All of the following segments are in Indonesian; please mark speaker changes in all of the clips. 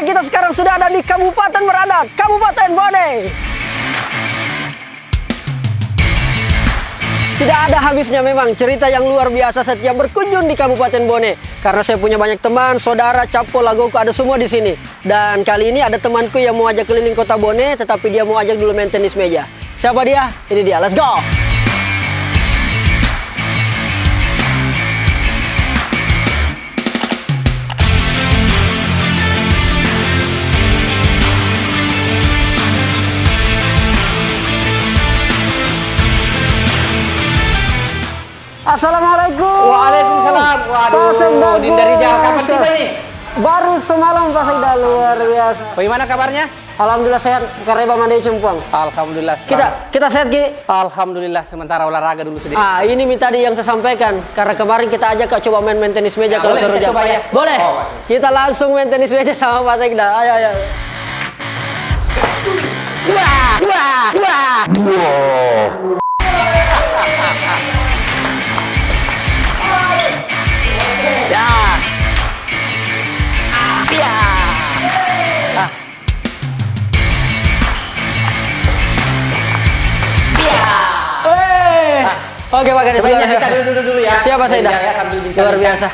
Speaker 1: kita sekarang sudah ada di Kabupaten Beradat, Kabupaten Bone. Tidak ada habisnya memang cerita yang luar biasa setiap berkunjung di Kabupaten Bone. Karena saya punya banyak teman, saudara, capo, lagoku, ada semua di sini. Dan kali ini ada temanku yang mau ajak keliling kota Bone, tetapi dia mau ajak dulu main tenis meja. Siapa dia? Ini dia, let's go! Assalamualaikum.
Speaker 2: Waalaikumsalam. Waduh, Dinda Rijal, kapan tiba ini?
Speaker 1: Baru semalam Pak Sekda, luar biasa.
Speaker 2: Bagaimana kabarnya?
Speaker 1: Alhamdulillah sehat, karena Bang Mandi Cumpang.
Speaker 2: Alhamdulillah.
Speaker 1: Kita sehat Ki.
Speaker 2: Alhamdulillah, sementara olahraga dulu sedikit.
Speaker 1: Ini tadi yang saya sampaikan. Karena kemarin kita ajak Kak coba main tenis meja kalau
Speaker 2: boleh,
Speaker 1: terus
Speaker 2: coba ya.
Speaker 1: Boleh.
Speaker 2: Oh,
Speaker 1: kita langsung main tenis meja sama Pak Sekda. Ayo. Wah. Oke Pak Kades,
Speaker 2: kita dulu ya.
Speaker 1: Siapa saya dah? Luar biasa.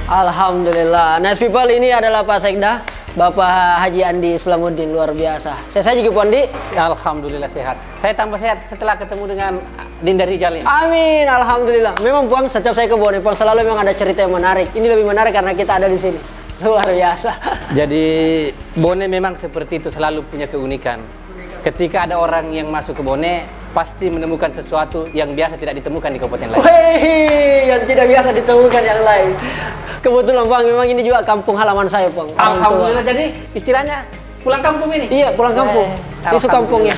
Speaker 1: Alhamdulillah. Nice people, ini adalah Pak Sekda, Bapak Haji Andi Islamuddin, luar biasa. Saya juga Pak Andi.
Speaker 2: Alhamdulillah sehat. Saya tambah sehat setelah ketemu dengan Dinda Rijal ini.
Speaker 1: Amin, alhamdulillah. Memang Puang, setiap saya ke Bone, Puang selalu memang ada cerita yang menarik. Ini lebih menarik karena kita ada di sini. Luar biasa.
Speaker 2: Jadi Bone memang seperti itu, selalu punya keunikan. Ketika ada orang yang masuk ke Bone, pasti menemukan sesuatu yang biasa tidak ditemukan di kabupaten lain.
Speaker 1: Wih, yang tidak biasa ditemukan yang lain. Kebetulan Bang, memang ini juga kampung halaman saya, Bang.
Speaker 2: Alhamdulillah, jadi istilahnya pulang kampung ini?
Speaker 1: Iya, pulang kampung. Isu kampungnya.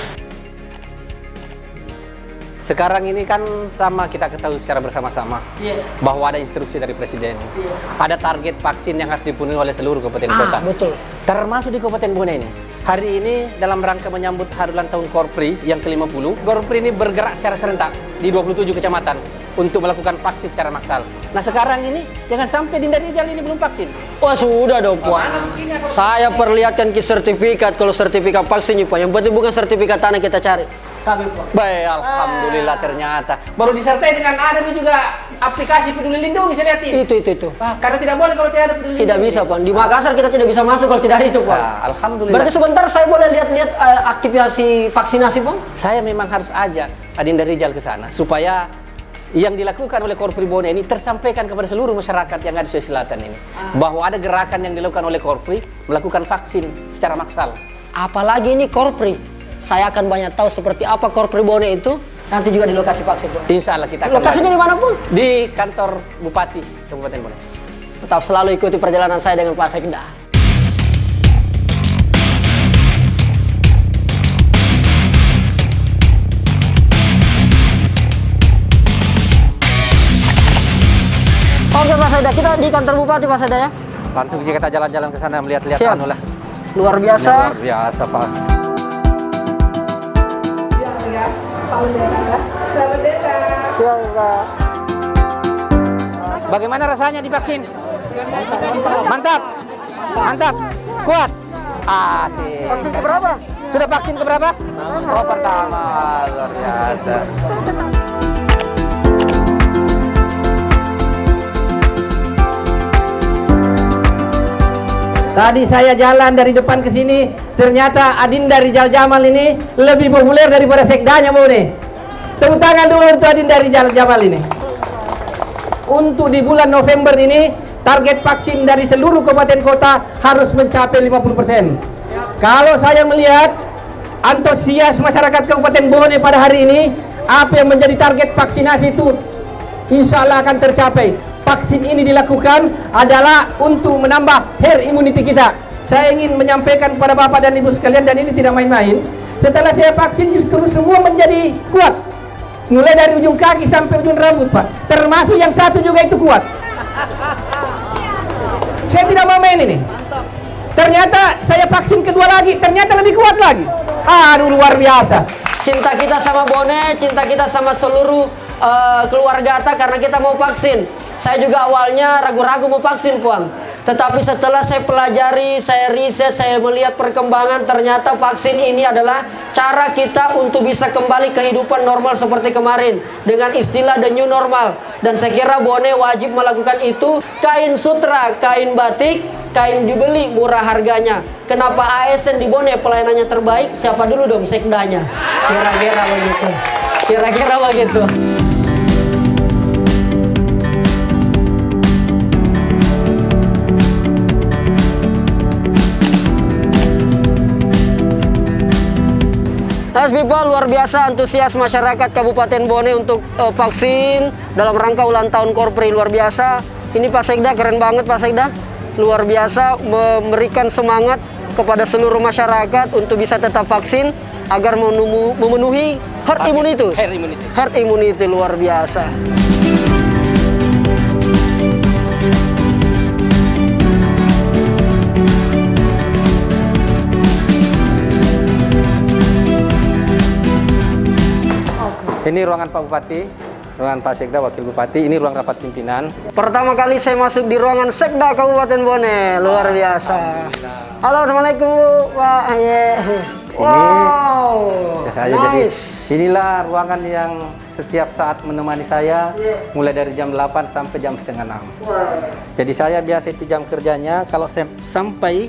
Speaker 2: Sekarang ini kan sama kita ketahui secara bersama-sama bahwa ada instruksi dari Presiden. Ada target vaksin yang harus dipenuhi oleh seluruh kabupaten kota.
Speaker 1: Betul.
Speaker 2: Termasuk di Kabupaten Bone ini. Hari ini dalam rangka menyambut hari ulang tahun Korpri yang ke-50, Korpri ini bergerak secara serentak di 27 kecamatan untuk melakukan vaksin secara massal. Nah sekarang ini jangan sampai Dinda Rijal ini belum vaksin.
Speaker 1: Wah sudah dong Puan. Saya perlihatkan ke sertifikat, kalau sertifikat vaksin Puan. Yang penting bukan sertifikat tanah kita cari.
Speaker 2: Baik, alhamdulillah ternyata. Baru disertai dengan ada juga aplikasi Peduli Lindungi saya lihat ini.
Speaker 1: Itu.
Speaker 2: Karena tidak boleh kalau tidak ada Peduli
Speaker 1: Tidak
Speaker 2: Lindungi.
Speaker 1: bisa, Pak. Di Makassar kita tidak bisa masuk kalau tidak ada itu, Pak.
Speaker 2: Alhamdulillah.
Speaker 1: Berarti sebentar saya boleh lihat-lihat aktivasi vaksinasi, Pak?
Speaker 2: Saya memang harus ajak Adinda Rijal ke sana supaya yang dilakukan oleh Korpri Bone ini tersampaikan kepada seluruh masyarakat yang ada di Sulawesi Selatan ini. Bahwa ada gerakan yang dilakukan oleh Korpri melakukan vaksin secara massal.
Speaker 1: Apalagi ini Korpri. Saya akan banyak tahu seperti apa Korpri Bone itu nanti juga di lokasi vaksin, Pak.
Speaker 2: Insya Allah kita akan
Speaker 1: lokasinya di mana pun?
Speaker 2: Di kantor Bupati Kabupaten Bone.
Speaker 1: Tetap selalu ikuti perjalanan saya dengan Pak Sekda. Oke Pak Sekda, kita di kantor Bupati Pak Sekda ya.
Speaker 2: Langsung kita jalan-jalan ke sana melihat-lihat anu lah.
Speaker 1: Luar biasa.
Speaker 2: Luar biasa Pak.
Speaker 3: Selamat datang.
Speaker 2: Bagaimana rasanya divaksin? Mantap. Kuat. Asik.
Speaker 1: Vaksin keberapa?
Speaker 2: Sudah vaksin keberapa? Oh, pertama. Luar biasa. Tadi saya jalan dari depan ke sini, ternyata Adinda Rijal Jamal ini lebih populer daripada sekdanya Bone. Tepuk tangan dulu untuk Adinda Rijal Jamal ini. Untuk di bulan November ini, target vaksin dari seluruh kabupaten kota harus mencapai 50%. Kalau saya melihat antusias masyarakat Kabupaten Bone pada hari ini, apa yang menjadi target vaksinasi itu insya Allah akan tercapai. Vaksin ini dilakukan adalah untuk menambah herd immunity kita. Saya ingin menyampaikan kepada Bapak dan Ibu sekalian, dan ini tidak main-main. Setelah saya vaksin justru semua menjadi kuat. Mulai dari ujung kaki sampai ujung rambut, Pak. Termasuk yang satu juga itu kuat. Saya tidak mau main ini. Ternyata saya vaksin kedua lagi, ternyata lebih kuat lagi. Aduh, luar biasa.
Speaker 1: Cinta kita sama Bone, cinta kita sama seluruh keluarga kita karena kita mau vaksin. Saya juga awalnya ragu-ragu mau vaksin, Puan. Tetapi setelah saya pelajari, saya riset, saya melihat perkembangan, ternyata vaksin ini adalah cara kita untuk bisa kembali kehidupan normal seperti kemarin dengan istilah the new normal. Dan saya kira Bone wajib melakukan itu. Kain sutra, kain batik, kain dibeli murah harganya. Kenapa ASN di Bone pelayanannya terbaik? Siapa dulu dong sekdanya? Kira-kira begitu. Kira-kira begitu. Nice people, luar biasa antusias masyarakat Kabupaten Bone untuk vaksin dalam rangka ulang tahun Korpri, luar biasa. Ini Pak Sekda, keren banget Pak Sekda. Luar biasa memberikan semangat kepada seluruh masyarakat untuk bisa tetap vaksin agar memenuhi herd immunity. Herd immunity luar biasa.
Speaker 4: Ini ruangan Pak Bupati, ruangan Pak Sekda, Wakil Bupati. Ini ruang rapat pimpinan.
Speaker 1: Pertama kali saya masuk di ruangan Sekda Kabupaten Bone, luar biasa. Halo, assalamualaikum Bu. Wah, wow, nice.
Speaker 4: Jadi inilah ruangan yang setiap saat menemani saya, mulai dari jam 8 sampai jam setengah 6. Jadi saya biasa itu jam kerjanya. Kalau saya sampai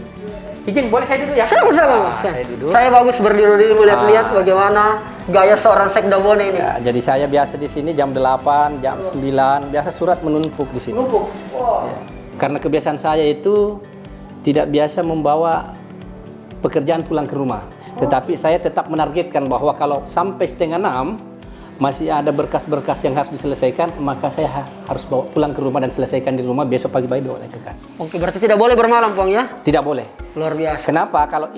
Speaker 4: izin, boleh saya duduk ya?
Speaker 1: Silakan.
Speaker 4: Saya duduk.
Speaker 1: Saya bagus berdiri melihat-lihat bagaimana gaya seorang Sekda Bone ini.
Speaker 4: Ya, jadi saya biasa di sini jam 8, jam 9, biasa surat menumpuk di sini.
Speaker 1: Wow.
Speaker 4: Ya. Karena kebiasaan saya itu tidak biasa membawa pekerjaan pulang ke rumah. Tetapi saya tetap menargetkan bahwa kalau sampai setengah 6 masih ada berkas-berkas yang harus diselesaikan, maka saya harus bawa pulang ke rumah dan selesaikan di rumah, besok pagi-pagi bawa lagi ke kantor.
Speaker 1: Oke, berarti tidak boleh bermalam, Pong ya?
Speaker 4: Tidak boleh.
Speaker 1: Luar biasa.
Speaker 4: Kenapa? Kalau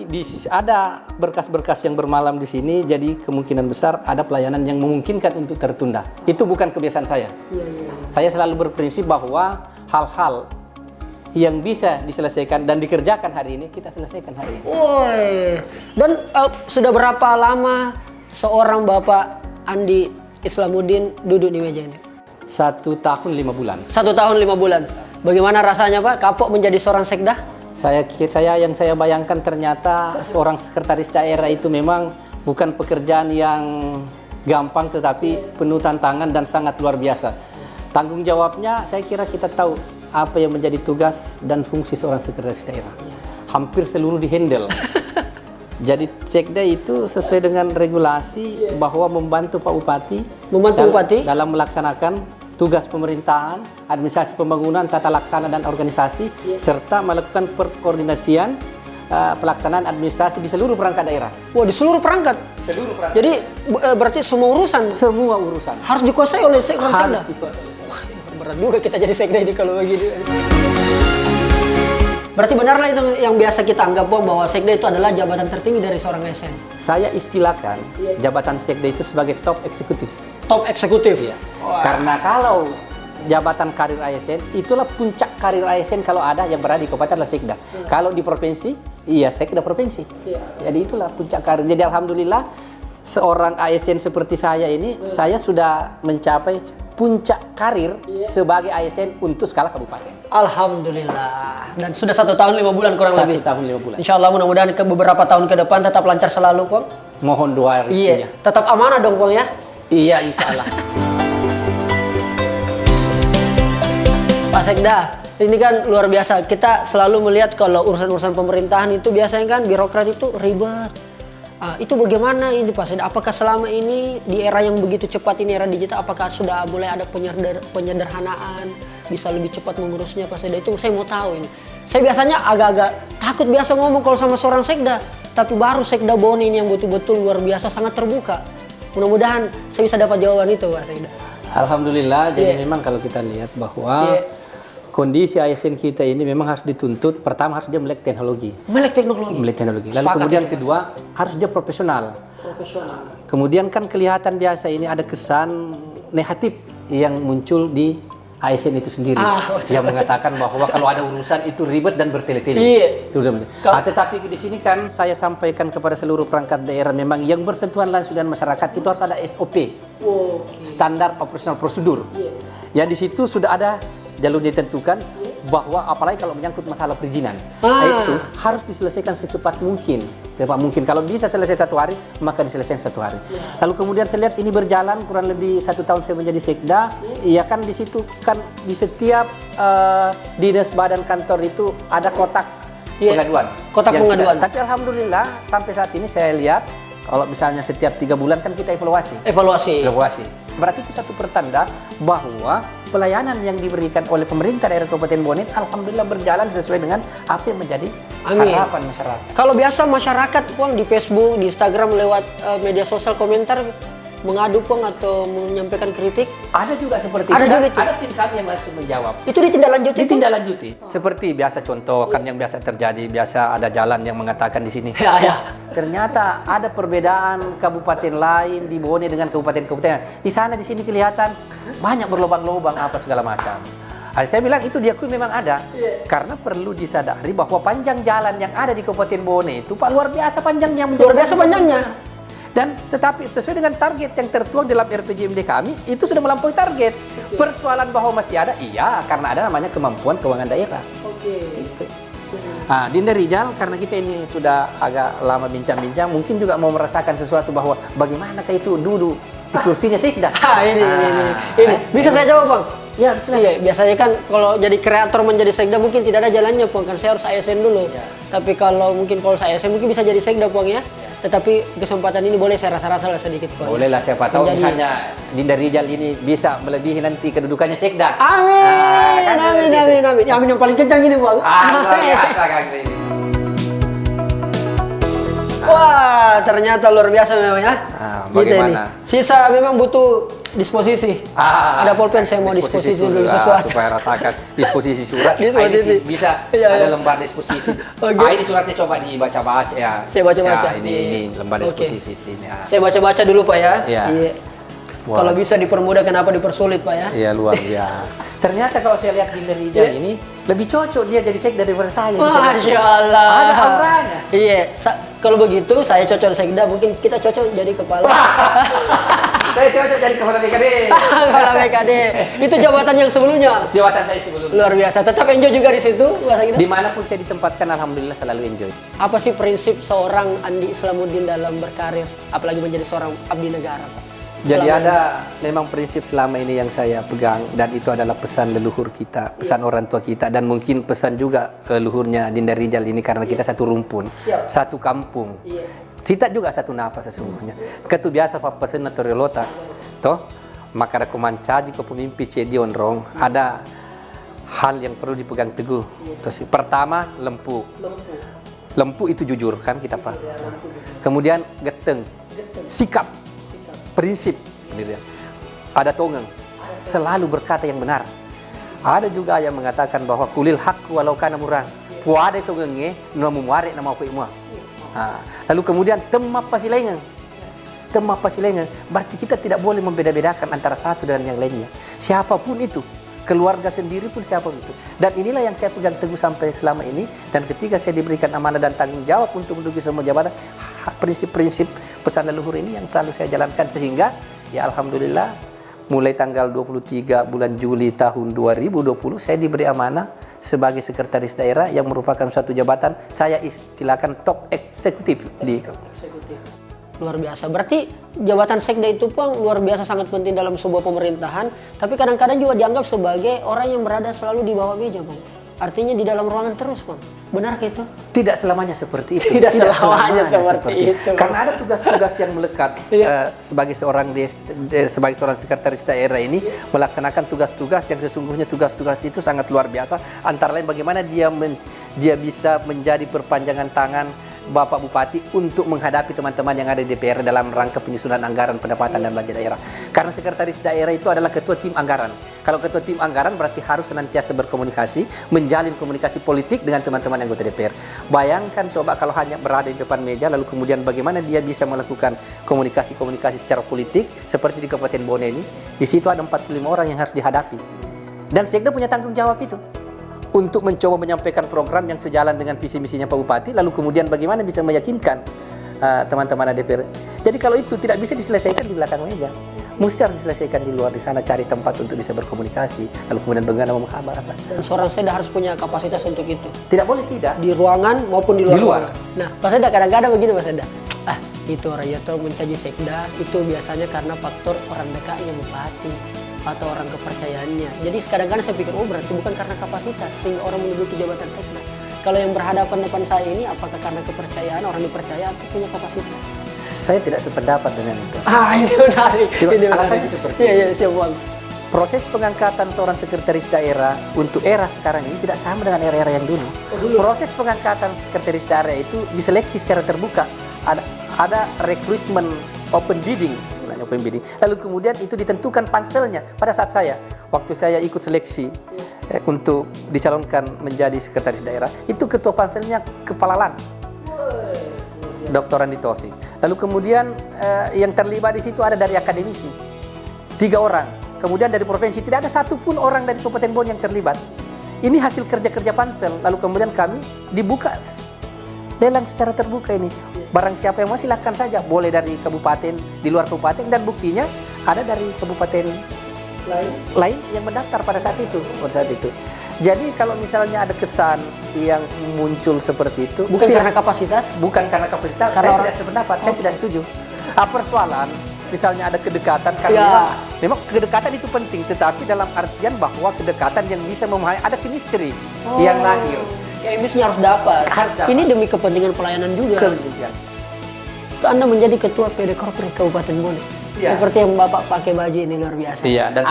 Speaker 4: ada berkas-berkas yang bermalam di sini, jadi kemungkinan besar ada pelayanan yang memungkinkan untuk tertunda. Itu bukan kebiasaan saya. Saya selalu berprinsip bahwa hal-hal yang bisa diselesaikan dan dikerjakan hari ini, kita selesaikan hari ini.
Speaker 1: Woi. Dan sudah berapa lama seorang Bapak Andi Islamuddin duduk di meja ini?
Speaker 4: 1 tahun 5 bulan.
Speaker 1: 1 tahun 5 bulan. Bagaimana rasanya Pak, kapok menjadi seorang sekda?
Speaker 4: Yang saya bayangkan ternyata seorang sekretaris daerah itu memang bukan pekerjaan yang gampang, tetapi penuh tantangan dan sangat luar biasa. Tanggung jawabnya, saya kira kita tahu apa yang menjadi tugas dan fungsi seorang sekretaris daerah. Hampir seluruh dihandle. Jadi sekda itu sesuai dengan regulasi bahwa membantu Pak Bupati, dalam melaksanakan tugas pemerintahan, administrasi pembangunan, tata laksana dan organisasi, serta melakukan perkoordinasian pelaksanaan administrasi di seluruh perangkat daerah.
Speaker 1: Wah, di seluruh perangkat?
Speaker 4: Seluruh perangkat.
Speaker 1: Jadi berarti semua urusan?
Speaker 4: Semua urusan.
Speaker 1: Harus dikuasai oleh sekda?
Speaker 4: Harus dikuasai oleh sekda.
Speaker 1: Wah, berat juga kita jadi sekda ini kalau begini. Berarti benarlah itu yang biasa kita anggap bahwa sekda itu adalah jabatan tertinggi dari seorang ASN.
Speaker 4: Saya istilahkan jabatan sekda itu sebagai top eksekutif.
Speaker 1: Top eksekutif.
Speaker 4: Iya. Karena kalau jabatan karir ASN itulah puncak karir ASN, kalau ada yang berada di kabupaten adalah sekda. Kalau di provinsi, iya sekda provinsi. Jadi itulah puncak karir. Jadi alhamdulillah seorang ASN seperti saya ini, saya sudah mencapai puncak karir sebagai ASN untuk skala kabupaten.
Speaker 1: Alhamdulillah. Dan sudah 1 tahun 5 bulan kurang lebih.
Speaker 4: 1 tahun 5 bulan.
Speaker 1: Insya Allah mudah-mudahan ke beberapa tahun ke depan tetap lancar selalu, Pong.
Speaker 4: Mohon doa restunya.
Speaker 1: Iya, tetap amanah dong, Pong ya.
Speaker 4: Iya, insya Allah.
Speaker 1: Pak Sekda, ini kan luar biasa. Kita selalu melihat kalau urusan-urusan pemerintahan itu biasanya kan birokrat itu ribet. Itu bagaimana ini Pak Sekda? Apakah selama ini di era yang begitu cepat ini, era digital, apakah sudah mulai ada penyederhanaan, bisa lebih cepat mengurusnya Pak Sekda? Itu saya mau tahu ini. Saya biasanya agak-agak takut biasa ngomong kalau sama seorang sekda, tapi baru Sekda Bone ini yang betul-betul luar biasa, sangat terbuka. Mudah-mudahan saya bisa dapat jawaban itu Pak Sekda.
Speaker 4: Alhamdulillah, jadi memang kalau kita lihat bahwa kondisi ASN kita ini memang harus dituntut. Pertama harus dia melek teknologi.
Speaker 1: Melek teknologi.
Speaker 4: Lalu kemudian kedua harus dia profesional. Kemudian kan kelihatan biasa ini ada kesan negatif yang muncul di ASN itu sendiri. Yang mengatakan bahwa kalau ada urusan itu ribet dan bertele-tele. Tetapi di sini kan saya sampaikan kepada seluruh perangkat daerah, memang yang bersentuhan langsung dengan masyarakat itu harus ada SOP. Standar operasional prosedur. Yang di situ sudah ada jalur ditentukan, bahwa apalagi kalau menyangkut masalah perizinan,
Speaker 1: Ah.
Speaker 4: itu harus diselesaikan secepat mungkin. Secepat mungkin. Kalau bisa selesai 1 hari, maka diselesaikan 1 hari. Lalu kemudian saya lihat ini berjalan kurang lebih 1 tahun saya menjadi sekda. Ya kan di situ kan di setiap dinas badan kantor itu ada kotak pengaduan.
Speaker 1: Kotak
Speaker 4: Yang
Speaker 1: pengaduan.
Speaker 4: Tapi alhamdulillah sampai saat ini saya lihat kalau misalnya setiap 3 bulan kan kita evaluasi. Evaluasi. Berarti itu satu pertanda bahwa pelayanan yang diberikan oleh pemerintah daerah Kabupaten Bone alhamdulillah berjalan sesuai dengan apa yang menjadi harapan masyarakat.
Speaker 1: Kalau biasa masyarakat Pong di Facebook, di Instagram lewat media sosial komentar mengadu Pong atau menyampaikan kritik,
Speaker 4: Ada juga seperti
Speaker 1: Ada
Speaker 4: itu.
Speaker 1: juga itu?
Speaker 4: Ada tim kami yang langsung menjawab.
Speaker 1: itu ditindaklanjuti Pong?
Speaker 4: Ditindaklanjuti. Seperti biasa contoh kan yang biasa terjadi, biasa ada jalan yang mengatakan di sini.
Speaker 1: Ya.
Speaker 4: Ternyata ada perbedaan kabupaten lain di Bone dengan kabupaten-kabupaten. Di sana di sini kelihatan banyak berlubang-lubang apa segala macam. Saya bilang itu diakui memang ada. Karena perlu disadari bahwa panjang jalan yang ada di Kabupaten Bone itu Pak luar biasa panjangnya.
Speaker 1: Luar biasa panjangnya.
Speaker 4: Dan tetapi sesuai dengan target yang tertuang dalam RPJMD kami itu sudah melampaui target. Persoalan bahwa masih ada, iya karena ada namanya kemampuan keuangan daerah. Gitu. Nah, Dinda Rijal karena kita ini sudah agak lama bincang-bincang, mungkin juga mau merasakan sesuatu bahwa bagaimana itu duduk di kursinya sekda.
Speaker 1: Ini. Bisa saya jawab Bang?
Speaker 4: Ya, silakan.
Speaker 1: Iya, biasanya kan kalau jadi kreator menjadi sekda mungkin tidak ada jalannya Pong, kan saya harus ASN dulu.
Speaker 4: Ya.
Speaker 1: Tapi kalau saya ASN mungkin bisa jadi sekda Pong ya. Tetapi kesempatan ini boleh saya rasa-rasa lah sedikit Pong.
Speaker 4: Bolehlah siapa tahu
Speaker 1: Menjadi-
Speaker 4: misalnya Dinda Rijal ini bisa melebihi nanti kedudukannya sekda.
Speaker 1: Amin,
Speaker 4: kan
Speaker 1: amin,
Speaker 4: gitu.
Speaker 1: amin, amin. Amin yang paling kencang ini Bang.
Speaker 4: Luar biasa kan ini.
Speaker 1: Wah, ternyata luar biasa memang ya.
Speaker 4: Bagaimana?
Speaker 1: Sisa memang butuh disposisi. Ada pulpen saya mau disposisi dulu
Speaker 4: surat,
Speaker 1: sesuatu.
Speaker 4: supaya rasakan disposisi surat.
Speaker 1: Disposisi.
Speaker 4: Ini bisa
Speaker 1: Iya,
Speaker 4: ada
Speaker 1: iya.
Speaker 4: lembar disposisi.
Speaker 1: Oke.
Speaker 4: Ini suratnya coba dibaca-baca ya.
Speaker 1: Saya baca-baca.
Speaker 4: Ya, ini lembar
Speaker 1: Oke.
Speaker 4: disposisi sini. Ya.
Speaker 1: Saya baca-baca dulu Pak ya.
Speaker 4: Iya. Wah.
Speaker 1: Kalau bisa dipermudah, kenapa dipersulit Pak ya?
Speaker 4: Iya luar biasa. Ternyata kalau saya lihat Dinda Rijal ini lebih cocok dia jadi sekda daripada saya.
Speaker 1: Masya Allah.
Speaker 4: Ada auranya.
Speaker 1: Iya. Kalau begitu saya cocok sekda, mungkin kita cocok jadi kepala.
Speaker 4: Saya cocok jadi kepala BKD.
Speaker 1: Kepala BKD. Itu jabatan yang sebelumnya.
Speaker 4: Jabatan saya sebelumnya.
Speaker 1: Luar biasa. Tetap enjoy juga di situ, Pak Sekda.
Speaker 4: Dimanapun saya ditempatkan, alhamdulillah selalu enjoy.
Speaker 1: Apa sih prinsip seorang Andi Islamuddin dalam berkarir, apalagi menjadi seorang abdi negara, Pak?
Speaker 4: Jadi
Speaker 1: Selama
Speaker 4: ada memang prinsip selama ini yang saya pegang dan itu adalah pesan leluhur kita, pesan orang tua kita dan mungkin pesan juga leluhurnya Dinda Rijal ini karena kita satu rumpun, satu kampung. Kita juga satu napas sesungguhnya. Ketu biasa Pak pesan naturalota, toh maka ada kumancaji ke pemimpi cedi onrong ada hal yang perlu dipegang teguh. Terus pertama lempu. Lempu itu jujur kan kita Pak. Kemudian geteng, sikap. Prinsip, ada tongeng, selalu berkata yang benar. Ada juga yang mengatakan bahwa kulil hak walau kana murang. Puade tongenge namu muare nama apa imua. Lalu kemudian temap pasilengan. Temap pasilengan, berarti kita tidak boleh membeda-bedakan antara satu dengan yang lainnya. Siapapun itu, keluarga sendiri pun siapapun itu. Dan inilah yang saya pegang teguh sampai selama ini. Dan ketika saya diberikan amanah dan tanggung jawab untuk menduduki semua jabatan, prinsip-prinsip pesan leluhur ini yang selalu saya jalankan sehingga ya alhamdulillah mulai tanggal 23 bulan Juli tahun 2020 saya diberi amanah sebagai sekretaris daerah yang merupakan suatu jabatan saya istilahkan top eksekutif di
Speaker 1: luar biasa. Berarti jabatan sekda itu Pang luar biasa sangat penting dalam sebuah pemerintahan, tapi kadang-kadang juga dianggap sebagai orang yang berada selalu di bawah meja, Bang. Artinya di dalam ruangan terus, Bang. Benar gitu?
Speaker 4: Tidak selamanya seperti itu.
Speaker 1: Tidak selamanya seperti itu.
Speaker 4: Karena ada tugas-tugas yang melekat sebagai seorang sebagai seorang sekretaris daerah ini melaksanakan tugas-tugas yang sesungguhnya tugas-tugas itu sangat luar biasa. Antara lain bagaimana dia bisa menjadi perpanjangan tangan Bapak Bupati untuk menghadapi teman-teman yang ada di DPR dalam rangka penyusunan anggaran pendapatan dan belanja daerah. Karena sekretaris daerah itu adalah ketua tim anggaran. Kalau ketua tim anggaran berarti harus senantiasa berkomunikasi, menjalin komunikasi politik dengan teman-teman anggota DPR. Bayangkan coba kalau hanya berada di depan meja lalu kemudian bagaimana dia bisa melakukan komunikasi-komunikasi secara politik seperti di Kabupaten Bone ini. Di situ ada 45 orang yang harus dihadapi. Dan Sekda punya tanggung jawab itu. Untuk mencoba menyampaikan program yang sejalan dengan visi misinya Pak Bupati, lalu kemudian bagaimana bisa meyakinkan teman-teman DPR. Jadi kalau itu tidak bisa diselesaikan di belakang meja, mesti harus diselesaikan di luar, di sana cari tempat untuk bisa berkomunikasi, lalu kemudian bagaimana bahasa.
Speaker 1: Dan seorang sekda harus punya kapasitas untuk itu.
Speaker 4: Tidak boleh tidak.
Speaker 1: Di ruangan maupun di luar.
Speaker 4: Di luar.
Speaker 1: ruangan. Nah, Pak Sekda kadang-kadang begini Pak Sekda. Itu Rayato mencaci sekda itu biasanya karena faktor orang dekatnya bupati atau orang kepercayaannya. Jadi kadang-kadang saya pikir, oh berarti bukan karena kapasitas sehingga orang menduduki jabatan sekda. Kalau yang berhadapan depan saya ini apakah karena kepercayaan, orang dipercaya atau punya kapasitas?
Speaker 4: Saya tidak sependapat dengan itu.
Speaker 1: Ini menarik. Ini
Speaker 4: Alasannya
Speaker 1: menarik.
Speaker 4: seperti
Speaker 1: Iya, siap Bang.
Speaker 4: proses pengangkatan seorang sekretaris daerah untuk era sekarang ini tidak sama dengan era-era yang dulu. Proses pengangkatan sekretaris daerah itu diseleksi secara terbuka. Ada rekrutmen open bidding, istilahnya open bidding. Lalu kemudian itu ditentukan panselnya. Pada saat waktu saya ikut seleksi untuk dicalonkan menjadi sekretaris daerah, itu ketua panselnya Kepala LAN, Dr. Andi Taufik. Lalu kemudian yang terlibat di situ ada dari akademisi, 3 orang. Kemudian dari provinsi tidak ada satupun orang dari Kabupaten Bone yang terlibat. Ini hasil kerja-kerja pansel. Lalu kemudian kami dibuka lelang secara terbuka ini. Barang siapa yang mau silakan saja. Boleh dari kabupaten, di luar kabupaten, dan buktinya ada dari kabupaten lain yang mendaftar pada saat itu. Jadi kalau misalnya ada kesan yang muncul seperti itu,
Speaker 1: Bukan karena kapasitas?
Speaker 4: bukan karena kapasitas,
Speaker 1: Karena
Speaker 4: saya
Speaker 1: orang-
Speaker 4: tidak sependapat, saya tidak setuju. Persoalan misalnya ada kedekatan, karena memang kedekatan itu penting, tetapi dalam artian bahwa kedekatan yang bisa memahami, ada chemistry yang lahir.
Speaker 1: Chemistry harus dapat.
Speaker 4: Harus dapat.
Speaker 1: Ini demi kepentingan pelayanan juga.
Speaker 4: Kemudian
Speaker 1: Anda menjadi ketua PD Korpri Kabupaten Bone.
Speaker 4: Iya.
Speaker 1: Seperti yang Bapak pakai baju ini luar biasa.
Speaker 4: iya, dan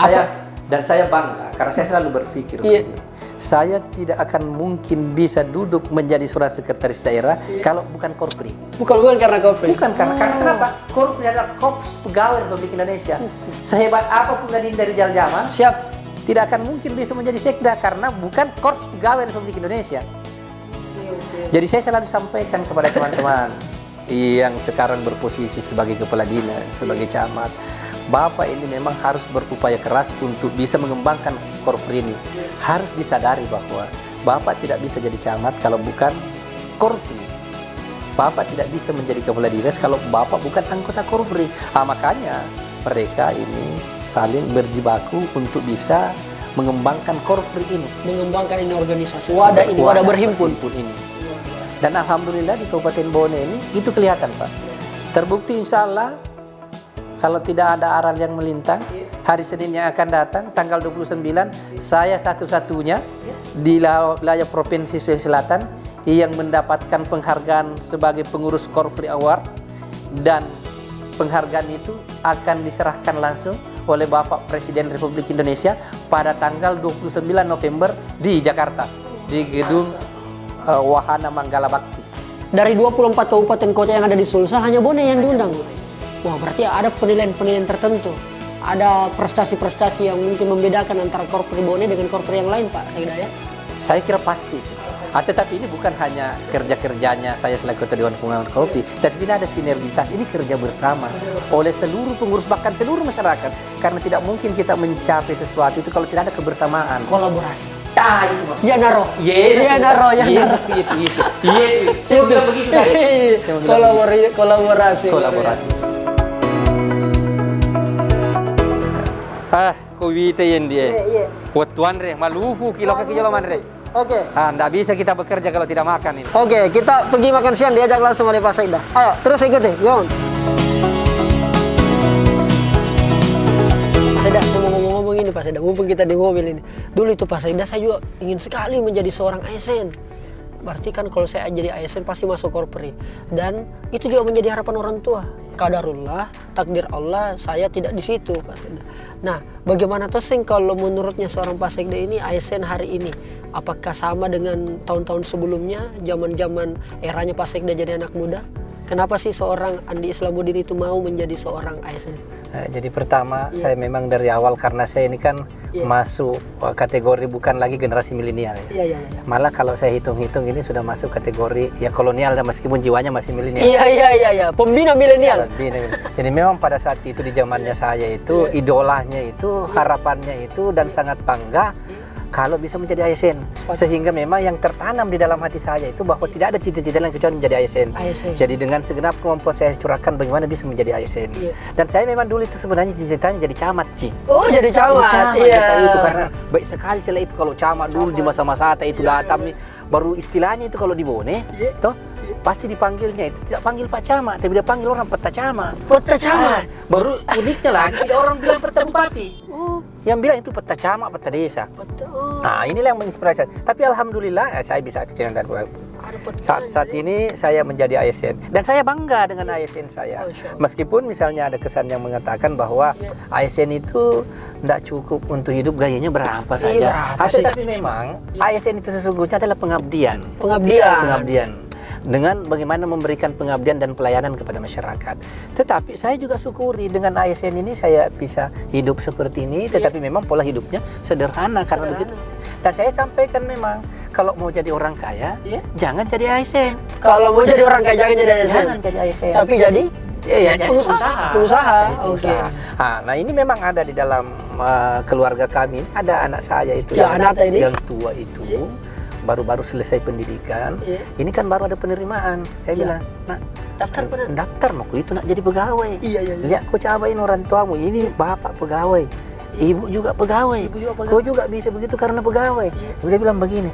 Speaker 4: saya bangga karena saya selalu berpikir
Speaker 1: Iya.
Speaker 4: begini. Saya tidak akan mungkin bisa duduk menjadi seorang sekretaris daerah kalau bukan Korpri.
Speaker 1: Bukan karena Korpri.
Speaker 4: Bukan karena kenapa? Korpri adalah Korps Pegawai Republik Indonesia. Sehebat apapun Nadine dari Jamal,
Speaker 1: Siap.
Speaker 4: tidak akan mungkin bisa menjadi sekda karena bukan Korps Pegawai Republik Indonesia. Jadi saya selalu sampaikan kepada teman-teman yang sekarang berposisi sebagai kepala dinas, sebagai camat, Bapak ini memang harus berupaya keras untuk bisa mengembangkan Korpri ini. Harus disadari bahwa Bapak tidak bisa jadi camat kalau bukan Korpri. Bapak tidak bisa menjadi kepala dinas kalau Bapak bukan anggota Korpri. Makanya mereka ini saling berjibaku untuk bisa mengembangkan Korpri ini.
Speaker 1: Mengembangkan ini organisasi. Wadah ini, wadah berhimpun.
Speaker 4: ini. Dan alhamdulillah di Kabupaten Bone ini itu kelihatan, Pak. Terbukti insya Allah kalau tidak ada aral yang melintang, hari Senin yang akan datang, tanggal 29, saya satu-satunya di wilayah Provinsi Sulawesi Selatan yang mendapatkan penghargaan sebagai pengurus Korpri Award, dan penghargaan itu akan diserahkan langsung oleh Bapak Presiden Republik Indonesia pada tanggal 29 November di Jakarta, di gedung Wahana Manggala Bakti.
Speaker 1: Dari 24 kabupaten kota yang ada di Sulsel, hanya Bone yang diundang. Wah, berarti ada penilaian-penilaian tertentu. Ada prestasi-prestasi yang mungkin membedakan antara Korpri Bone dengan Korpri yang lain, Pak Sekda ya?
Speaker 4: Saya kira pasti. Tetapi ini bukan hanya kerja-kerjanya saya selaku Ketua Dewan Pengarah Korpri, tapi ini ada sinergitas, ini kerja bersama oleh seluruh pengurus, bahkan seluruh masyarakat. Karena tidak mungkin kita mencapai sesuatu itu kalau tidak ada kebersamaan.
Speaker 1: Kolaborasi.
Speaker 4: Itu Mas.
Speaker 1: Ya naro.
Speaker 4: Itu.
Speaker 1: Ya naro.
Speaker 4: Saya bilang begitu tadi. Saya bilang begitu.
Speaker 1: Kolaborasi.
Speaker 4: Kuwite yen dia. Watuan re, maluhu kilo ke kilo man re.
Speaker 1: Oke.
Speaker 4: Nggak bisa kita bekerja kalau tidak makan ini.
Speaker 1: Oke, kita pergi makan siang, diajak langsung oleh Pak Sekda. Ayo, terus ikuti. Go on. Pak Sekda, saya mau ngomong-ngomong ini Pak Sekda, mumpung kita di mobil ini. Dulu itu Pak Sekda, saya juga ingin sekali menjadi seorang ASN. Berarti kan kalau saya jadi ASN pasti masuk Korpri. Dan itu juga menjadi harapan orang tua. Qadarullah, takdir Allah, saya tidak di situ Pak Sekda. Nah, bagaimana tuh Sing kalau menurutnya seorang Pak Sekda ini ASN hari ini? Apakah sama dengan tahun-tahun sebelumnya, zaman-zaman eranya Pak Sekda jadi anak muda? Kenapa sih seorang Andi Islamuddin itu mau menjadi seorang ASN?
Speaker 4: Jadi pertama saya memang dari awal karena saya ini kan masuk kategori bukan lagi generasi milenial ya.
Speaker 1: Iya.
Speaker 4: Malah kalau saya hitung-hitung ini sudah masuk kategori ya kolonial dan meskipun jiwanya masih milenial.
Speaker 1: Iya. Pembina milenial.
Speaker 4: Jadi memang pada saat itu di zamannya saya itu idolanya itu, harapannya itu, dan sangat bangga
Speaker 5: kalau bisa menjadi ASN. Sehingga memang yang tertanam di dalam hati saya itu bahwa tidak ada cita-cita lain kecuali menjadi ASN. Jadi dengan segenap kemampuan saya curahkan bagaimana bisa menjadi ASN. Dan saya memang dulu itu sebenarnya cita-citanya jadi camat, Ci.
Speaker 1: Oh, jadi camat.
Speaker 5: Itu karena baik sekali saya itu kalau camat dulu di masa-masa itu datang nih, baru istilahnya itu kalau di Bone, toh pasti dipanggilnya itu tidak panggil Pak Camat, tapi dia panggil orang Peta Camat.
Speaker 1: Peta Camat.
Speaker 5: Baru uniknya lagi orang bilang Peta Bupati. Yang bilang itu Peta Camat, Peta Desa. Nah, inilah yang menginspirasi. Tapi alhamdulillah saya bisa kecilkan. Saat ini saya menjadi ASN dan saya bangga dengan ASN saya. Meskipun misalnya ada kesan yang mengatakan bahwa ASN itu tidak cukup untuk hidup, gayanya berapa saja. Tapi memang ASN itu sesungguhnya adalah pengabdian. Pengabdian. Dengan bagaimana memberikan pengabdian dan pelayanan kepada masyarakat. Tetapi saya juga syukuri dengan ASN ini saya bisa hidup seperti ini, tetapi memang pola hidupnya sederhana karena begitu. Dan saya sampaikan memang kalau mau jadi orang kaya, jangan jadi ASN.
Speaker 1: Kalau mau jadi orang kaya jangan jadi ASN.
Speaker 5: Jangan jadi ASN.
Speaker 1: Tapi jadi pengusaha. Oke.
Speaker 5: Nah, ini memang ada di dalam keluarga kami. Ada anak saya itu yang tua itu. Baru-baru selesai pendidikan, ini kan baru ada penerimaan. Saya bilang, nak, daftar mau itu nak jadi pegawai. Lihat kau cobain orang tuamu, ini bapak pegawai, ibu juga pegawai, kau juga bisa begitu karena pegawai. Dia bilang begini,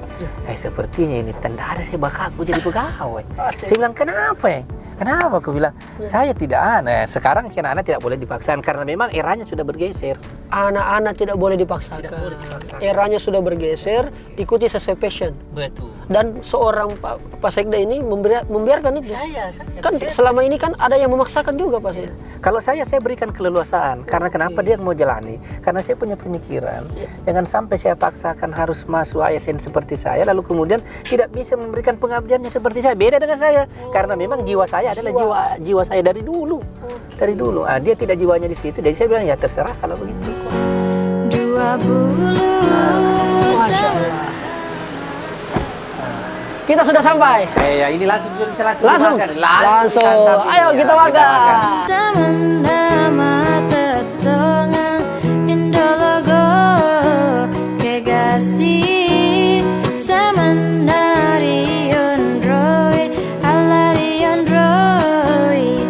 Speaker 5: sepertinya ini tanda ada saya bakal aku jadi pegawai. Saya bilang, kenapa ya? Kenapa? Aku bilang, saya tidak aneh. Sekarang anak-anak tidak boleh dipaksakan karena memang eranya sudah bergeser.
Speaker 1: Anak-anak tidak boleh dipaksakan. Eranya sudah bergeser, ikuti sesuai passion.
Speaker 5: Betul.
Speaker 1: Dan seorang Pak Sekda ini membiarkan itu. Saya kan selama ini kan ada yang memaksakan juga Pak Sekda.
Speaker 5: Kalau saya berikan keleluasaan. Karena kenapa dia mau jalani? Karena saya punya pemikiran. Jangan sampai saya paksakan harus masuk ASN seperti saya, lalu kemudian tidak bisa memberikan pengabdiannya seperti saya. Beda dengan saya. Karena memang jiwa saya adalah jiwa saya dari dulu. Dari dulu. Dia tidak jiwanya di situ. Jadi saya bilang ya terserah kalau begitu.
Speaker 3: Dua bulu.
Speaker 1: Masya Allah. Kita sudah sampai.
Speaker 5: Ya ini langsung.
Speaker 1: Ayo kita makan.
Speaker 3: Sama tetongang Indologo Kegasi Samanari Yondroi Alari Yondroi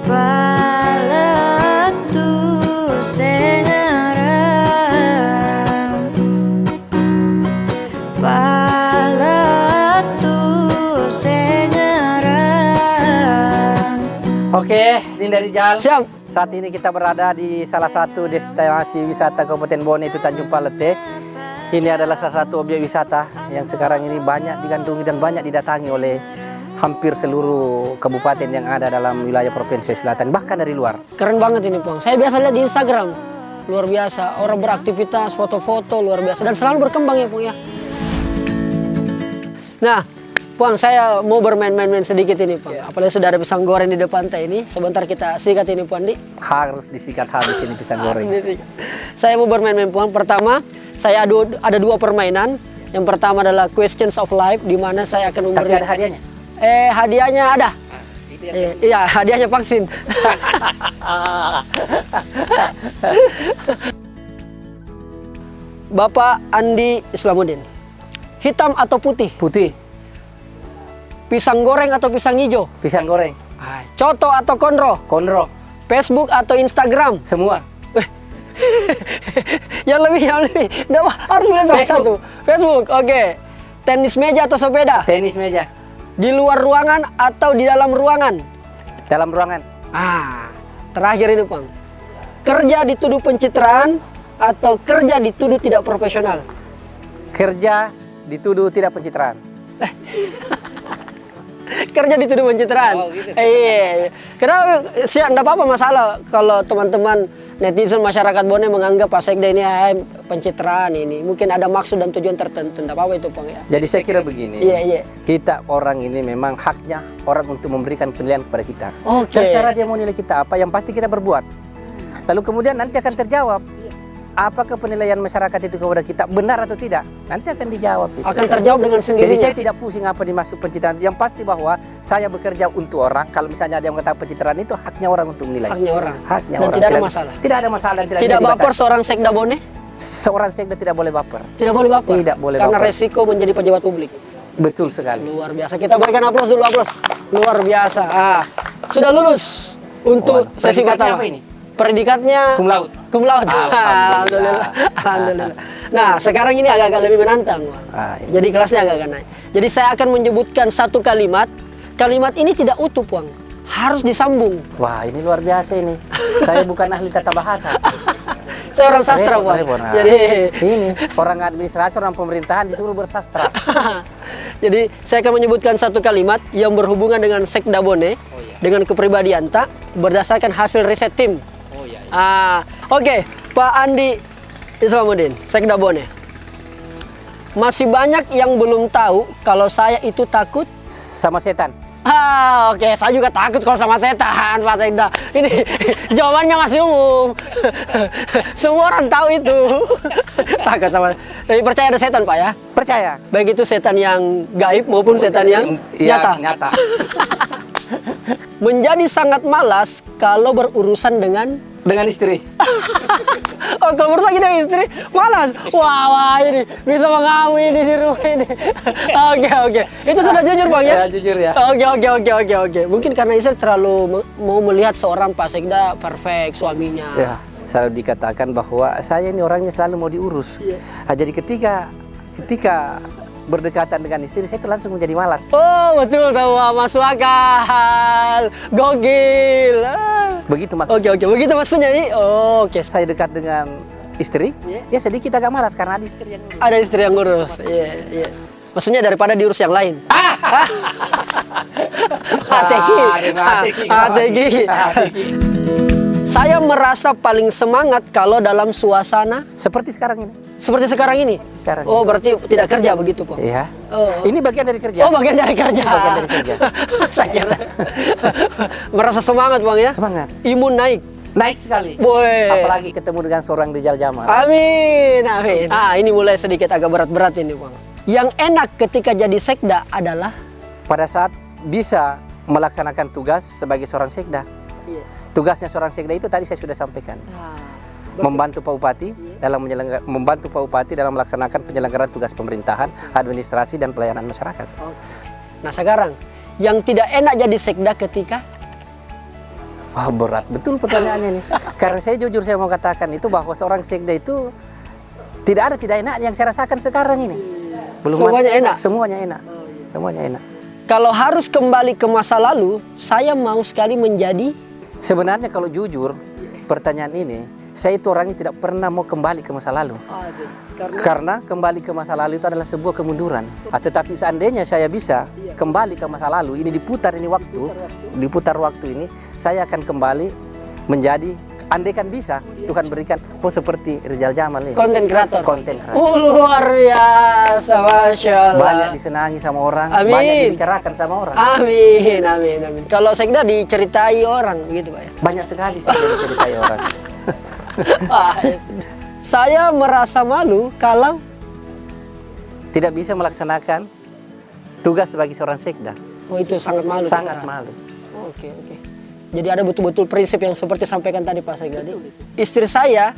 Speaker 3: Palatu Sengarang Palatu Sengarang.
Speaker 5: Oke, Dinda Rijal.
Speaker 1: Siap.
Speaker 5: Saat ini kita berada di salah satu destinasi wisata Kabupaten Bone, itu Tanjung Palete. Ini adalah salah satu objek wisata yang sekarang ini banyak digandrungi dan banyak didatangi oleh hampir seluruh kabupaten yang ada dalam wilayah Provinsi Selatan, bahkan dari luar.
Speaker 1: Keren banget ini Pong. Saya biasa lihat di Instagram. Luar biasa. Orang beraktivitas, foto-foto luar biasa. Dan selalu berkembang ya Pong ya. Nah, Pong, saya mau bermain-main sedikit ini, Pong. Apalagi sudah ada pisang goreng di depan teh ini. Sebentar kita sikat ini, Pong, Andi.
Speaker 5: Harus disikat habis ini pisang goreng.
Speaker 1: Saya mau bermain-main, Pong. Pertama, saya ada dua permainan. Yang pertama adalah Questions of Life, di mana saya akan memberi...
Speaker 5: Tapi ada hadiahnya?
Speaker 1: Hadiahnya ada. Iya, hadiahnya vaksin. Bapak Andi Islamuddin, hitam atau putih?
Speaker 5: Putih.
Speaker 1: Pisang goreng atau pisang hijau?
Speaker 5: Pisang goreng.
Speaker 1: Coto atau konro?
Speaker 5: Konro.
Speaker 1: Facebook atau Instagram?
Speaker 5: Semua.
Speaker 1: yang lebih. Nggak, harus pilih salah satu. Facebook, oke. Tenis meja atau sepeda?
Speaker 5: Tenis meja.
Speaker 1: Di luar ruangan atau di dalam ruangan?
Speaker 5: Dalam ruangan.
Speaker 1: Terakhir ini, Pang. Kerja dituduh pencitraan atau kerja dituduh tidak profesional?
Speaker 5: Kerja dituduh tidak pencitraan.
Speaker 1: Kerja dituduh pencitraan.
Speaker 5: Oh, gitu.
Speaker 1: Iya. Kenapa? Enggak apa-apa masalah kalau teman-teman netizen masyarakat Bone menganggap Pak Sekda ini pencitraan ini. Mungkin ada maksud dan tujuan tertentu. Enggak apa-apa itu, Pang ya.
Speaker 5: Jadi saya kira begini.
Speaker 1: Iya.
Speaker 5: Kita orang ini memang haknya orang untuk memberikan penilaian kepada kita.
Speaker 1: Oke.
Speaker 5: Terserah dia mau nilai kita apa, yang pasti kita berbuat. Lalu kemudian nanti akan terjawab. Apakah penilaian masyarakat itu kepada kita benar atau tidak? Nanti akan dijawab. Itu.
Speaker 1: Akan terjawab dengan sendirinya.
Speaker 5: Jadi saya tidak pusing apa dimaksud pencitraan. Yang pasti bahwa saya bekerja untuk orang. Kalau misalnya ada yang mengatakan pencitraan itu haknya orang untuk menilai.
Speaker 1: Haknya orang.
Speaker 5: Haknya
Speaker 1: Dan
Speaker 5: orang.
Speaker 1: tidak ada masalah.
Speaker 5: Tidak ada masalah.
Speaker 1: Tidak baper seorang Sekda Bone?
Speaker 5: Seorang sekda tidak boleh baper.
Speaker 1: Tidak boleh baper.
Speaker 5: Tidak boleh
Speaker 1: Karena
Speaker 5: baper.
Speaker 1: resiko menjadi pejabat publik.
Speaker 5: Betul sekali.
Speaker 1: Luar biasa. Kita berikan aplaus dulu, aplaus. Luar biasa. Sudah lulus untuk
Speaker 5: Wah,
Speaker 1: sesi
Speaker 5: predikatnya
Speaker 1: pertama.
Speaker 5: apa ini?
Speaker 1: Predikatnya
Speaker 5: Cum laude.
Speaker 1: Cum laude.
Speaker 5: Alhamdulillah.
Speaker 1: Alhamdulillah. Nah, sekarang ini agak-agak lebih menantang.
Speaker 5: Iya.
Speaker 1: Jadi kelasnya agak naik. Jadi saya akan menyebutkan satu kalimat. Kalimat ini tidak utuh, Puang. Harus disambung.
Speaker 5: Wah, ini luar biasa ini. Saya bukan ahli tata bahasa.
Speaker 1: Saya orang sastra,
Speaker 5: Repot,
Speaker 1: Puang.
Speaker 5: repot. Nah,
Speaker 1: Jadi
Speaker 5: ini orang administrasi, orang pemerintahan disuruh bersastra.
Speaker 1: jadi saya akan menyebutkan satu kalimat yang berhubungan dengan Sekda Bone, dengan kepribadian tak berdasarkan hasil riset tim. Oke, Pak Andi Islamuddin, Sekda Bone. Masih banyak yang belum tahu kalau saya itu takut.
Speaker 5: Sama setan.
Speaker 1: Oke, saya juga takut kalau sama setan, Pak Sekda. Ini jawabannya masih umum. Semua orang tahu itu. Takut sama. Tapi percaya ada setan, Pak ya?
Speaker 5: Percaya?
Speaker 1: Baik itu setan yang gaib maupun setan yang nyata.
Speaker 5: Nyata.
Speaker 1: Menjadi sangat malas kalau berurusan dengan
Speaker 5: Dengan istri.
Speaker 1: oh, kalau berurusan dengan istri malas. Wah, ini bisa mengamu ini di rumah ini. Oke. Itu sudah jujur, Bang ya?
Speaker 5: Ya, jujur ya.
Speaker 1: Oke. Mungkin karena istri terlalu mau melihat seorang Pak Sekda perfect suaminya.
Speaker 5: Ya, selalu dikatakan bahwa saya ini orangnya selalu mau diurus. Nah, jadi ketika berdekatan dengan istri, saya itu langsung menjadi malas.
Speaker 1: Oh, betul tahu, masuk akal. Gokil.
Speaker 5: Begitu maksudnya.
Speaker 1: Oke, begitu maksudnya ini. Oke.
Speaker 5: Saya dekat dengan istri, ya sedikit agak malas karena ada istri yang ngurus.
Speaker 1: Ada istri yang ngurus. Iya. Maksudnya daripada diurus yang lain. Ategi. Saya merasa paling semangat kalau dalam suasana
Speaker 5: Seperti sekarang ini.
Speaker 1: seperti sekarang ini.
Speaker 5: Sekarang
Speaker 1: Oh, berarti tidak kerja begitu, Pak?
Speaker 5: Iya.
Speaker 1: Oh.
Speaker 5: Ini bagian dari kerja.
Speaker 1: Oh, bagian dari kerja.
Speaker 5: Bagian dari kerja.
Speaker 1: Saya kira. Merasa semangat, Bang ya?
Speaker 5: Semangat.
Speaker 1: Imun naik.
Speaker 5: Naik sekali.
Speaker 1: Boy.
Speaker 5: Apalagi ketemu dengan seorang Rizal Jamal.
Speaker 1: Amin. Ini mulai sedikit agak berat-berat ini, Bang. Yang enak ketika jadi sekda adalah
Speaker 5: Pada saat bisa melaksanakan tugas sebagai seorang sekda. Tugasnya seorang sekda itu tadi saya sudah sampaikan. Membantu Pak Bupati dalam melaksanakan penyelenggaraan tugas pemerintahan, administrasi dan pelayanan masyarakat.
Speaker 1: Nah, sekarang yang tidak enak jadi sekda ketika
Speaker 5: Wah, berat betul pertanyaannya nih. Karena saya jujur saya mau katakan itu bahwa seorang sekda itu tidak enak yang saya rasakan sekarang ini.
Speaker 1: Semuanya enak?
Speaker 5: Semuanya enak. Semuanya enak.
Speaker 1: kalau harus kembali ke masa lalu, saya mau sekali menjadi.
Speaker 5: Sebenarnya kalau jujur pertanyaan ini, saya itu orangnya tidak pernah mau kembali ke masa lalu. Karena kembali ke masa lalu itu adalah sebuah kemunduran. Tetapi seandainya saya bisa kembali ke masa lalu, ini diputar waktu ini, saya akan kembali menjadi, andaikan bisa, Tuhan berikan, seperti Rizal Jamal ini.
Speaker 1: Konten kreator.
Speaker 5: Konten kreator.
Speaker 1: Luar biasa, Masya Allah.
Speaker 5: Banyak disenangi sama orang,
Speaker 1: Amin.
Speaker 5: banyak dibicarakan sama orang.
Speaker 1: Amin. Kalau sekda diceritai orang, begitu Pak ya?
Speaker 5: Banyak sekali saya diceritai orang.
Speaker 1: Saya merasa malu kalau
Speaker 5: tidak bisa melaksanakan tugas sebagai seorang sekda.
Speaker 1: itu sangat malu.
Speaker 5: Sangat
Speaker 1: sekarang.
Speaker 5: malu.
Speaker 1: Oke. Jadi ada betul-betul prinsip yang seperti sampaikan tadi Pak Sekda. Istri saya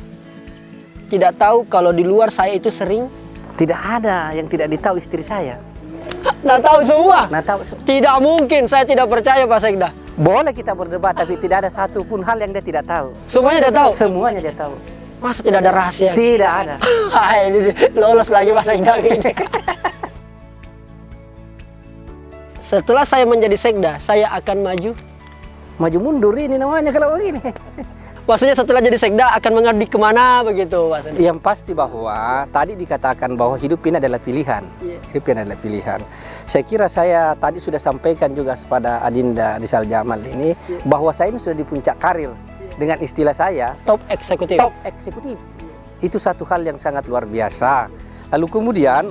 Speaker 1: tidak tahu kalau di luar saya itu sering.
Speaker 5: Tidak ada yang tidak ditahu istri saya.
Speaker 1: Nah, tahu semua.
Speaker 5: Nah, tahu.
Speaker 1: Tidak mungkin, saya tidak percaya Pak Sekda.
Speaker 5: Boleh kita berdebat, tapi tidak ada satu pun hal yang dia tidak tahu.
Speaker 1: Semuanya dia tahu.
Speaker 5: Semuanya dia tahu.
Speaker 1: Masa tidak ada rahasia?
Speaker 5: Tidak ada.
Speaker 1: Lolos lagi Pak Sekda ini. Setelah saya menjadi sekda, saya akan maju.
Speaker 5: Maju mundur ini namanya kalau begini.
Speaker 1: Maksudnya setelah jadi sekda akan mengabdi kemana begitu Pak Sekda?
Speaker 5: Yang pasti bahwa tadi dikatakan bahwa hidup ini adalah pilihan. Hidup ini adalah pilihan. Saya kira saya tadi sudah sampaikan juga kepada Adinda Rizal Jamal ini bahwa saya ini sudah di puncak karir. Dengan istilah saya,
Speaker 1: Top eksekutif.
Speaker 5: top eksekutif. Itu satu hal yang sangat luar biasa. Lalu kemudian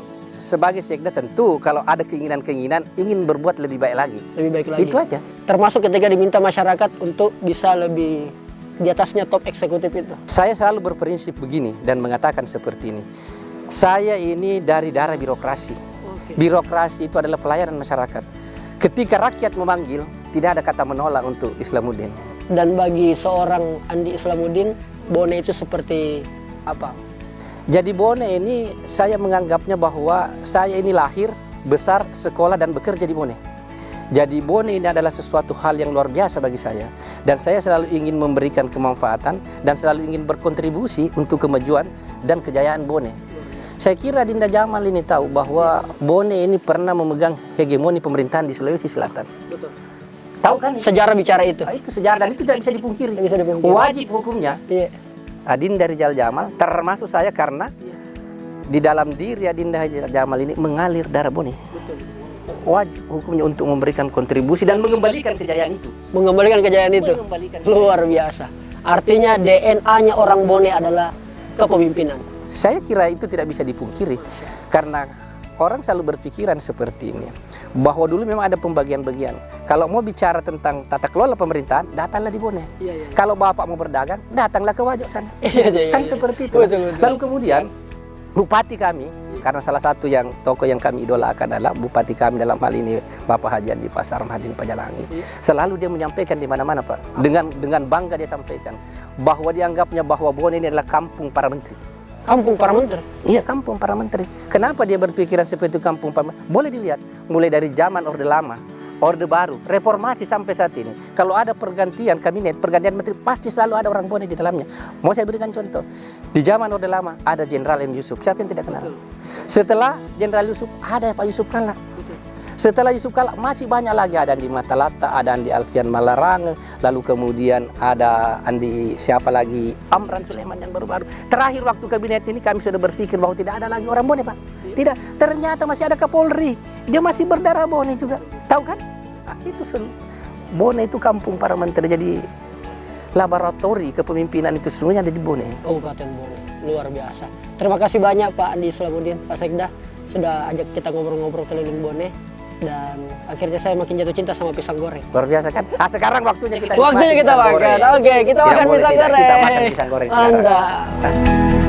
Speaker 5: sebagai sekda tentu kalau ada keinginan-keinginan ingin berbuat lebih baik lagi.
Speaker 1: Lebih baik lagi.
Speaker 5: Itu aja.
Speaker 1: Termasuk ketika diminta masyarakat untuk bisa lebih di atasnya top eksekutif itu.
Speaker 5: Saya selalu berprinsip begini dan mengatakan seperti ini. Saya ini dari darah birokrasi. Birokrasi itu adalah pelayanan masyarakat. Ketika rakyat memanggil, tidak ada kata menolak untuk Islamuddin.
Speaker 1: Dan bagi seorang Andi Islamuddin, Bone itu seperti apa?
Speaker 5: Jadi Bone ini saya menganggapnya bahwa saya ini lahir, besar, sekolah dan bekerja di Bone. Jadi Bone ini adalah sesuatu hal yang luar biasa bagi saya. Dan saya selalu ingin memberikan kemanfaatan dan selalu ingin berkontribusi untuk kemajuan dan kejayaan Bone. Saya kira Dinda Jamal ini tahu bahwa Bone ini pernah memegang hegemoni pemerintahan di Sulawesi Selatan.
Speaker 1: Betul.
Speaker 5: Tahu kan?
Speaker 1: Sejarah bicara itu.
Speaker 5: Itu sejarah dan itu tidak bisa dipungkiri.
Speaker 1: Tidak bisa dipungkiri.
Speaker 5: Wajib hukumnya
Speaker 1: Iya.
Speaker 5: Adinda Rijal Jamal, termasuk saya karena di dalam diri Adinda Rijal Jamal ini mengalir darah Bone. Wajib hukumnya untuk memberikan kontribusi dan mengembalikan kejayaan itu.
Speaker 1: Mengembalikan kejayaan itu.
Speaker 5: Mengembalikan
Speaker 1: Luar biasa. Artinya DNA-nya orang Bone adalah kepemimpinan.
Speaker 5: Saya kira itu tidak bisa dipungkiri karena orang selalu berpikiran seperti ini bahwa dulu memang ada pembagian-bagian. Kalau mau bicara tentang tata kelola pemerintahan, datanglah di Bone. Kalau bapak mau berdagang, datanglah ke Wajok sana. Kan seperti itu.
Speaker 1: Betul.
Speaker 5: Lalu kemudian bupati kami, karena salah satu yang tokoh yang kami idolakan adalah bupati kami dalam hal ini Bapak Haji Andi Pasar Mahadin Pajalangi. Selalu dia menyampaikan di mana-mana Pak, dengan bangga dia sampaikan bahwa dianggapnya bahwa Bone ini adalah kampung para menteri.
Speaker 1: Kampung para menteri.
Speaker 5: Iya, kampung para menteri. Kenapa dia berpikiran seperti itu kampung para menteri? Boleh dilihat mulai dari zaman Orde Lama, Orde Baru, reformasi sampai saat ini. Kalau ada pergantian kabinet, pergantian menteri, pasti selalu ada orang Bone di dalamnya. Mau saya berikan contoh. Di zaman Orde Lama ada Jenderal M. Yusuf. Siapa yang tidak kenal? Setelah Jenderal Yusuf ada Pak Yusuf Kalla. Setelah Yusuf Kalla masih banyak lagi, ada Andi Matalata, ada Andi Alfian Malarang, lalu kemudian ada Andi siapa lagi, Amran Sulaiman yang baru-baru. Terakhir waktu kabinet ini kami sudah berpikir bahwa tidak ada lagi orang Bone Pak. Tidak, ternyata masih ada Kapolri. Dia masih berdarah Bone juga. Tahu kan? Nah, itu Bone itu kampung para menteri. Jadi laboratori kepemimpinan itu semuanya ada di Bone.
Speaker 1: Kabupaten Bone. Luar biasa. Terima kasih banyak Pak Andi Islamuddin, Pak Sekda sudah ajak kita ngobrol-ngobrol keliling Bone. Dan akhirnya saya makin jatuh cinta sama pisang goreng.
Speaker 5: Luar biasa kan? Nah, sekarang waktunya kita
Speaker 1: Waktunya kita makan. Oke, kita makan pisang goreng.
Speaker 5: Kita makan pisang goreng sekarang.
Speaker 1: Mantap.